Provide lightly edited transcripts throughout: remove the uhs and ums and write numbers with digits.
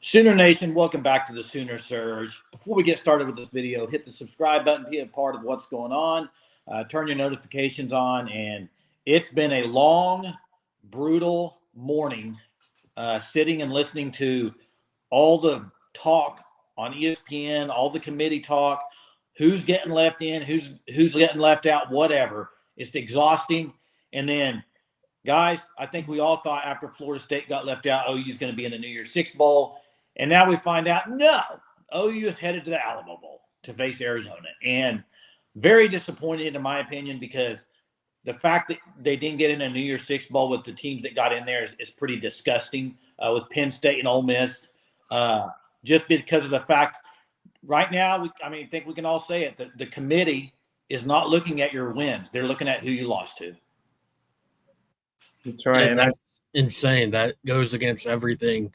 Sooner Nation, welcome back to the Sooner Surge. Before we get started with this video, hit the subscribe button, be a part of what's going on, turn your notifications on, and it's been a long, brutal morning sitting and listening to all the talk on ESPN, all the committee talk, who's getting left in, who's getting left out, whatever. It's exhausting. And then, guys, I think we all thought after Florida State got left out, OU is going to be in the NY6 Bowl. And now we find out, no, OU is headed to the Alamo Bowl to face Arizona. And very disappointed, in my opinion, because the fact that they didn't get in a NY6 Bowl with the teams that got in there is pretty disgusting with Penn State and Ole Miss. Just because of the fact right now, I think we can all say it, the committee is not looking at your wins. They're looking at who you lost to. That's right. And that's insane. That goes against everything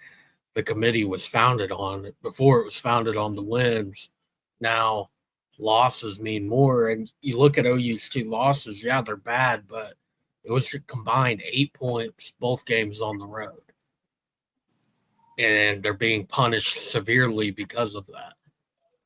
the committee was founded on. Before, it was founded on the wins. Now losses mean more. And you look at OU's 2 losses, yeah, they're bad, but it was combined 8 points, both games on the road. And they're being punished severely because of that.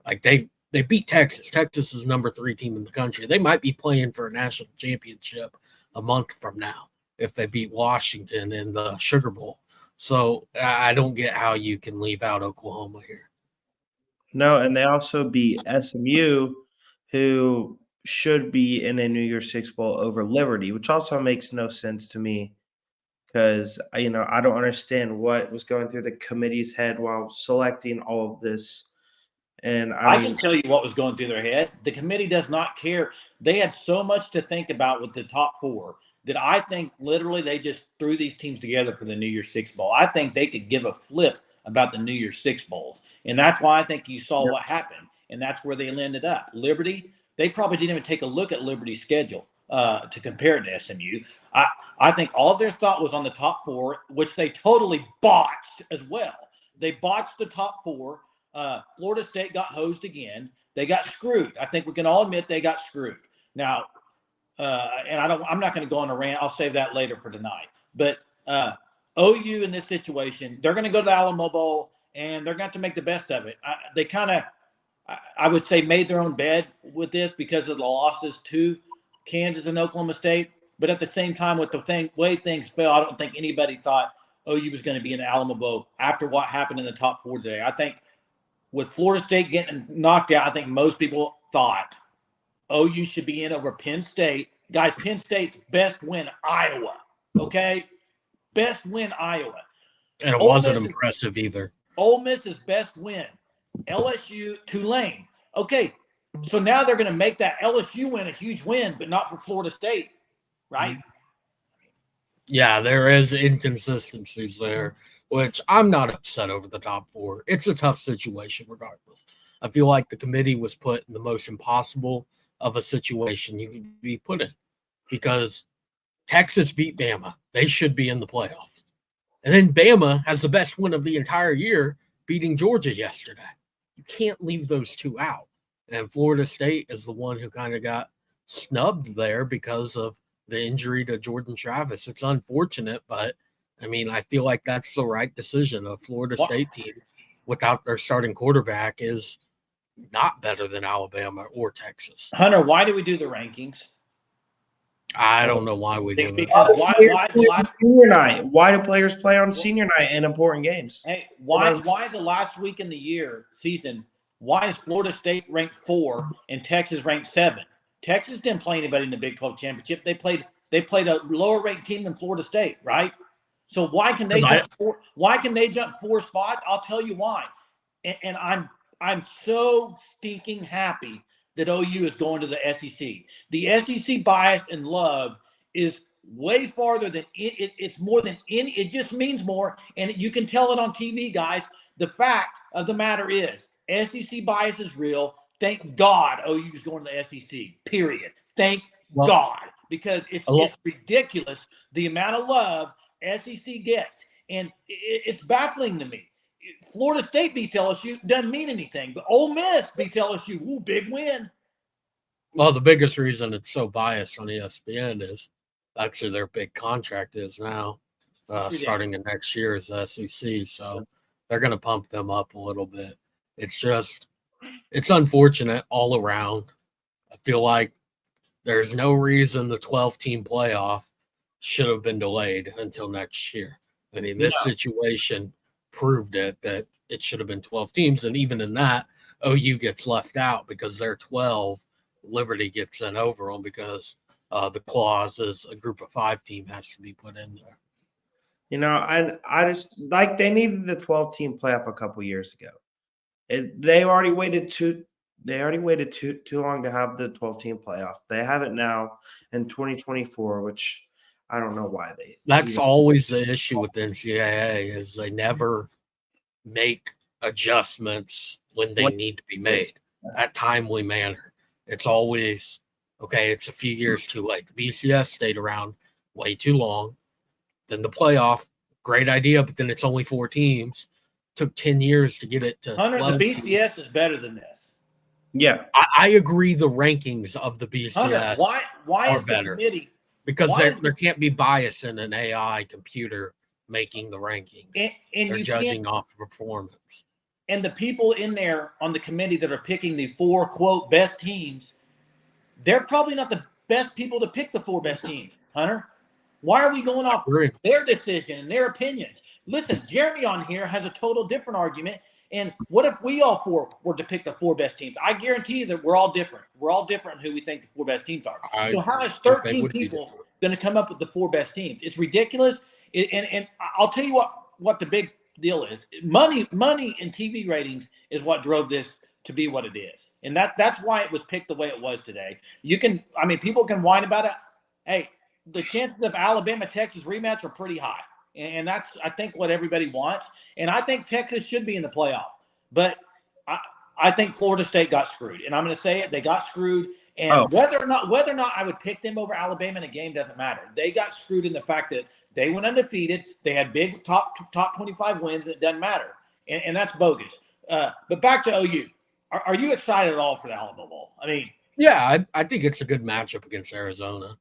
Like they beat Texas. Texas is number 3 team in the country. They might be playing for a national championship a month from now if they beat Washington in the Sugar Bowl. So I don't get how you can leave out Oklahoma here. No, and they also beat SMU, who should be in a NY6 Bowl over Liberty, which also makes no sense to me because, I don't understand what was going through the committee's head while selecting all of this. And I can tell you what was going through their head. The committee does not care. They had so much to think about with the top 4 that I think literally they just threw these teams together for the NY6 Bowl. I think they could give a flip about the NY6 Bowls. And that's why I think you saw what happened. And that's where they ended up. Liberty, they probably didn't even take a look at Liberty's schedule to compare it to SMU. I think all their thought was on the top 4, which they totally botched as well. They botched the top 4. Florida State got hosed again. They got screwed. I think we can all admit they got screwed. Now, and I'm not going to go on a rant. I'll save that later for tonight. But OU in this situation, they're going to go to the Alamo Bowl, and they're going to make the best of it. They kind of, I would say, made their own bed with this because of the losses to Kansas and Oklahoma State. But at the same time, with the way things fell, I don't think anybody thought OU was going to be in the Alamo Bowl after what happened in the top 4 today. I think with Florida State getting knocked out, I think most people thought OU should be in over Penn State. Guys, Penn State's best win, Iowa. Okay? Best win, Iowa. And it wasn't impressive either. Ole Miss's best win, LSU, Tulane. Okay, so now they're going to make that LSU win a huge win, but not for Florida State, right? Yeah, there is inconsistencies there, which I'm not upset over the top 4. It's a tough situation regardless. I feel like the committee was put in the most impossible of a situation you could be put in because Texas beat Bama. They should be in the playoffs. And then Bama has the best win of the entire year, beating Georgia yesterday. You can't leave those 2 out. And Florida State is the one who kind of got snubbed there because of the injury to Jordan Travis. It's unfortunate, but I feel like that's the right decision. A Florida State team without their starting quarterback is not better than Alabama or Texas. Hunter, why do we do the rankings? I don't know why we do it. Because why senior night? Why do players play on senior night in important games? Hey, why the last week in the season, why is Florida State ranked 4 and Texas ranked 7? Texas didn't play anybody in the Big 12 championship. They played a lower ranked team than Florida State, right? So why can they jump 4 spots? I'll tell you why. And I'm so stinking happy that OU is going to the SEC. The SEC bias and love is way farther than it's more than any. It just means more, and you can tell it on TV, guys. The fact of the matter is, SEC bias is real. Thank God OU is going to the SEC. Period. Thank God, because it's ridiculous the amount of love SEC gets, and it's baffling to me. Florida State beat LSU doesn't mean anything, but Ole Miss beat LSU. Ooh, big win. Well, the biggest reason it's so biased on ESPN is that's who their big contract is now, starting in next year is the SEC. So they're going to pump them up a little bit. It's unfortunate all around. I feel like there's no reason the 12-team playoff should have been delayed until next year. I mean, this situation proved that it should have been 12 teams, and even in that, OU gets left out because they're 12. Liberty gets sent over them because the clause is a group of 5 team has to be put in there. I just like they needed the 12-team playoff a couple years ago. They already waited too long to have the 12-team playoff. They have it now in 2024, which I don't know why they. That's always the issue with the NCAA is they never make adjustments when they need to be made at timely manner. It's always okay. It's a few years too late. The BCS stayed around way too long. Then the playoff, great idea, but then it's only 4 teams. Took 10 years to get it to. Hunter, the BCS teams. Is better than this. Yeah, I agree. The rankings of the BCS Hunter, why are is better? The committee? Because there can't be bias in an AI computer making the rankings. And they're judging off performance. And the people in there on the committee that are picking the 4, quote, best teams, they're probably not the best people to pick the 4 best teams, Hunter. Why are we going off their decision and their opinions? Listen, Jeremy on here has a total different argument. And what if we all 4 were to pick the 4 best teams? I guarantee you that we're all different. We're all different in who we think the 4 best teams are. So how is 13 people going to come up with the 4 best teams? It's ridiculous. And I'll tell you what the big deal is. Money and TV ratings is what drove this to be what it is. And that's why it was picked the way it was today. People can whine about it. Hey, the chances of Alabama-Texas rematch are pretty high. And that's, I think, what everybody wants. And I think Texas should be in the playoff. But I think Florida State got screwed. And I'm going to say it. They got screwed. And whether or not I would pick them over Alabama in a game doesn't matter. They got screwed in the fact that they went undefeated. They had big top 25 wins. And it doesn't matter. And that's bogus. But back to OU. Are you excited at all for the Alamo Bowl? I mean. Yeah, I think it's a good matchup against Arizona.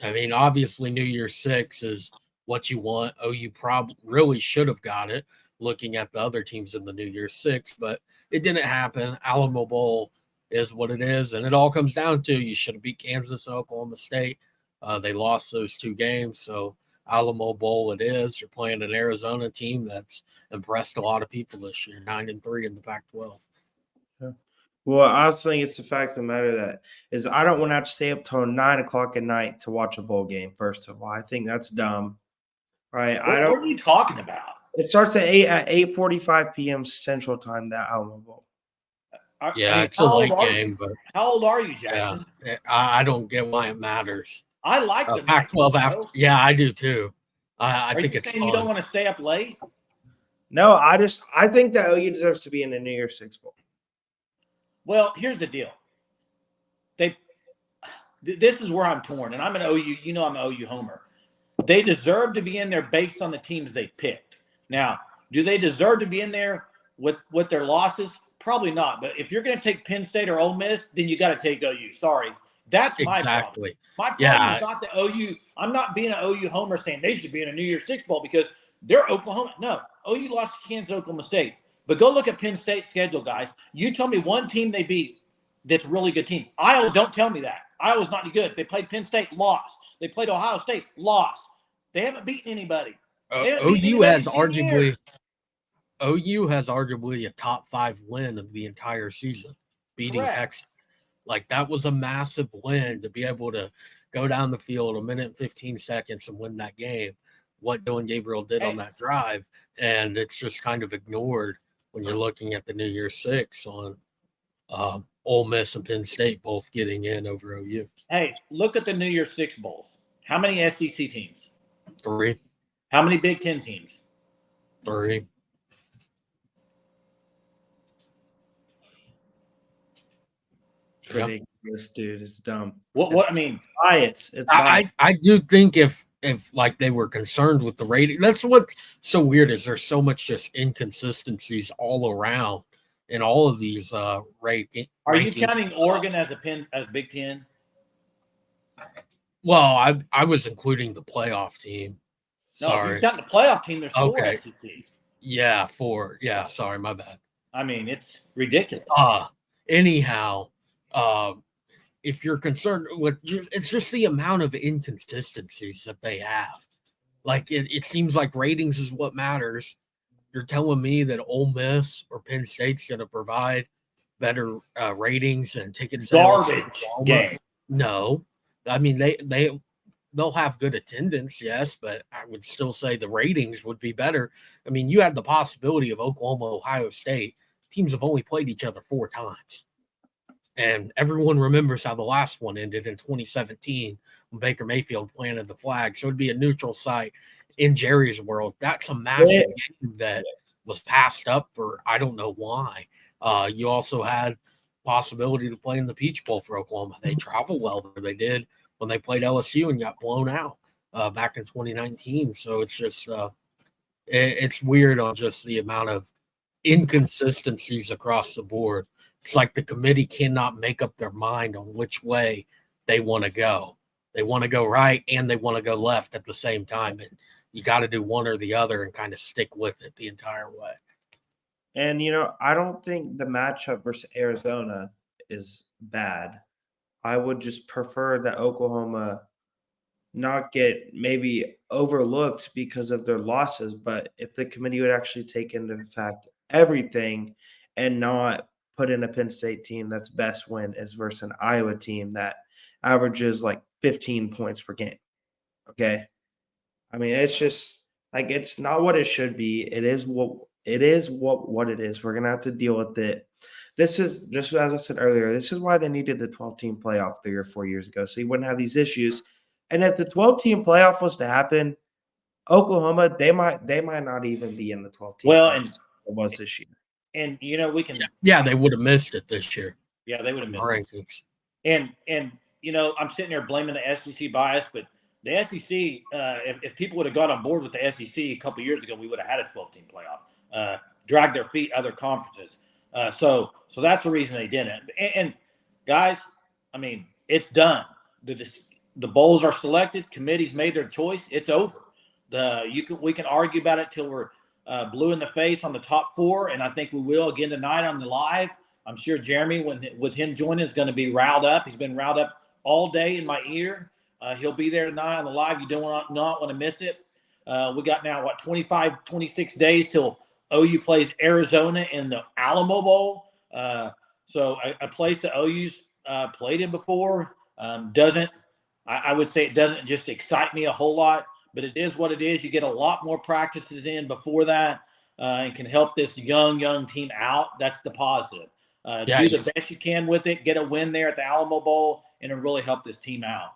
I mean, obviously, New Year's 6 is what you want. OU probably really should have got it, looking at the other teams in the New Year's 6, but it didn't happen. Alamo Bowl is what it is, and it all comes down to you should have beat Kansas and Oklahoma State. They lost those 2 games, so Alamo Bowl it is. You're playing an Arizona team that's impressed a lot of people this year, 9-3 in the Pac-12. Yeah. Well, I also think it's the fact of the matter that is I don't want to have to stay up till 9 o'clock at night to watch a bowl game. First of all, I think that's dumb. Right? What are you talking about? It starts at 8:45 p.m. Central Time. That Alamo Bowl. It's a late game, but how old are you, Jackson? Yeah, I don't get why it matters. I like the Pac-12 after. Yeah, I do too. I think it's saying fun. You don't want to stay up late? No, I think that OU deserves to be in the New Year's 6 Bowl. Well, here's the deal. This is where I'm torn, and I'm an OU. You know, I'm an OU homer. They deserve to be in there based on the teams they picked. Now, do they deserve to be in there with their losses? Probably not. But if you're going to take Penn State or Ole Miss, then you got to take OU. Sorry. That's my problem. My problem is not the OU. I'm not being an OU homer saying they should be in a New Year's 6 Bowl because they're Oklahoma. No, OU lost to Kansas, Oklahoma State. But go look at Penn State's schedule, guys. You tell me one team they beat that's a really good team. Iowa, don't tell me that. Iowa's not any good. They played Penn State, lost. They played Ohio State, lost. They haven't beaten anybody. OU has arguably a top 5 win of the entire season, beating Texas. Like, that was a massive win to be able to go down the field 1 minute and 15 seconds and win that game. What Dylan Gabriel did on that drive, and it's just kind of ignored when you're looking at the New Year's 6 on Ole Miss and Penn State both getting in over OU. Hey, look at the New Year's 6 Bowls. How many SEC teams? 3. How many Big Ten teams? 3. It's ridiculous, dude. It's dumb. What I mean, bias. It's bias. I do think if like they were concerned with the rating, that's what's so weird is there's so much just inconsistencies all around in all of these rankings. Are you counting Oregon as Big Ten? Well, I was including the playoff team. No, if you count the playoff team, there's 4 SEC. Yeah, 4. Yeah, sorry, my bad. I mean, it's ridiculous. Anyhow, if you're concerned with it's just the amount of inconsistencies that they have. Like it seems like ratings is what matters. You're telling me that Ole Miss or Penn State's going to provide better ratings and ticket sales? Garbage game. No, I mean they'll have good attendance, yes, but I would still say the ratings would be better. I mean, you had the possibility of Oklahoma, Ohio State. Teams have only played each other 4 times. And everyone remembers how the last one ended in 2017 when Baker Mayfield planted the flag. So it'd be a neutral site in Jerry's world. That's a massive game that was passed up for I don't know why. You also had possibility to play in the Peach Bowl for Oklahoma. They travel well there. They did when they played LSU and got blown out back in 2019. So it's just it's weird on just the amount of inconsistencies across the board. It's like the committee cannot make up their mind on which way they want to go. They want to go right and they want to go left at the same time. And you got to do one or the other and kind of stick with it the entire way. And, I don't think the matchup versus Arizona is bad. I would just prefer that Oklahoma not get maybe overlooked because of their losses. But if the committee would actually take into fact everything and not put in a Penn State team that's best win is versus an Iowa team that averages like 15 points per game. Okay. I mean, it's just like, it's not what it should be. It is what it is. We're going to have to deal with it. This is just as I said earlier, this is why they needed the 12-team playoff 3 or 4 years ago. So you wouldn't have these issues. And if the 12-team playoff was to happen, Oklahoma, they might not even be in the 12-team. Well, and it was this year. And we can. Yeah, they would have missed it this year. Yeah, they would have missed rankings. it. And I'm sitting there blaming the SEC bias, but the SEC, if people would have got on board with the SEC a couple years ago, we would have had a 12-team playoff. Drag their feet other conferences. So that's the reason they didn't. And guys, I mean, it's done. The bowls are selected. Committees made their choice. It's over. We can argue about it till we're blue in the face on the top 4, and I think we will again tonight on the live. I'm sure Jeremy, with him joining, is going to be riled up. He's been riled up all day in my ear. He'll be there tonight on the live. You don't not want to miss it. We got now, 25, 26 days till OU plays Arizona in the Alamo Bowl. So a place that OU's played in before I would say it doesn't just excite me a whole lot, but it is what it is. You get a lot more practices in before that and can help this young team out. That's the positive. Do the best you can with it, get a win there at the Alamo Bowl, and it'll really help this team out.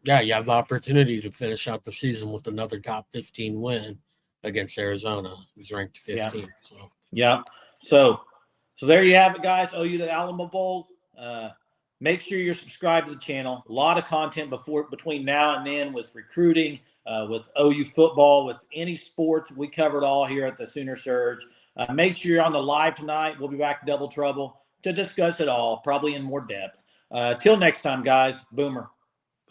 Yeah, you have the opportunity to finish out the season with another top 15 win against Arizona, who's ranked 15th. Yeah. So there you have it, guys. OU to the Alamo Bowl. Make sure you're subscribed to the channel. A lot of content between now and then with recruiting, with OU football, with any sports. We cover it all here at the Sooner Surge. Make sure you're on the live tonight. We'll be back Double Trouble to discuss it all, probably in more depth. Till next time, guys. Boomer.